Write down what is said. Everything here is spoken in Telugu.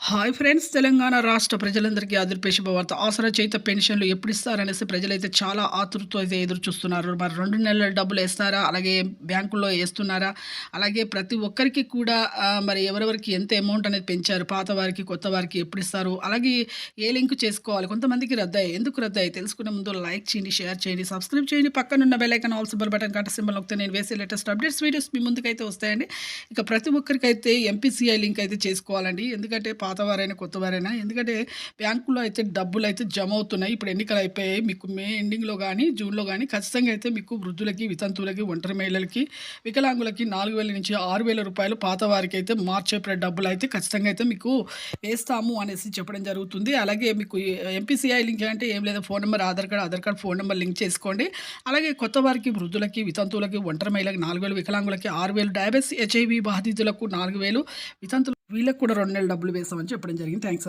Hi friends! తెలంగాణ రాష్ట్ర ప్రజలందరికీ ఆదుర్పే శుభవార్త. ఆసరా చేయుత పెన్షన్‌లు ఎప్పుడిస్తారనేసి ప్రజలైతే చాలా ఆతృతతో అయితే ఎదురు చూస్తున్నారు. మరి 2 నెలల డబ్బులేస్తారా? అలాగే బ్యాంకుల్లో ఏస్తున్నారా? అలాగే ప్రతి ఒక్కరికి కూడా మరి ఎవరెవరికి ఎంత అమౌంట్ అనేది పెంచారు? పాత వారికి, కొత్త వారికి ఎప్పుడిస్తారు? అలాగే ఏ లింక్ చేసుకోవాలి? కొంతమందికి రద్దయ్యాయి. ఎందుకు రద్దయ్యాయి? తెలుసుకునే ముందు లైక్ చేయండి, షేర్ చేయండి, సబ్స్క్రైబ్ చేయండి. పక్కనున్న bell icon all symbol button గంట సింబల్ నొక్కితే నేను వేసే లేటెస్ట్ అప్డేట్స్ వీడియోస్ మీ ముందుకైతే వస్తాయండి. ఇక ప్రతి ఒక్కరికైతే ఎంపీసీఐ లింక్ అయితే చేసుకోవాలండి. ఎందుకంటే పాతవారైనా, కొత్తవారైనా ఎందుకంటే బ్యాంకులో అయితే డబ్బులైతే జమ అవుతున్నాయి. ఇప్పుడు ఎన్నికలు అయిపోయాయి. మీకు మే ఎండింగ్‌లో గాని, జూన్‌లో గాని ఖచ్చితంగా అయితే మీకు వృద్ధులకి, వితంతువులకి, ఒంటరి మహిళలకి, వికలాంగులకి 4000 నుంచి 6000 రూపాయలు పాత వారికైతే మార్చ్, ఏప్రిల్ డబ్బులైతే ఖచ్చితంగా అయితే మీకు వేస్తాము అనేసి చెప్పడం జరుగుతుంది. అలాగే మీకు ఎంపీసీఐ లింక్ అంటే ఏం లేదు, phone number, Aadhaar card phone number link చేసుకోండి. అలాగే కొత్త వారికి, వృద్ధులకి, వితంతువులకి, ఒంటరి మహిళలకి 4000, వికలాంగులకి 6000, డయాబెటిస్, హెచ్ఐవి బాధితులకు 4000, వితంతులు వీళ్ళకి కూడా 2 నెలల డబ్బులు వేసామని చెప్పడం జరిగింది. థాంక్స్.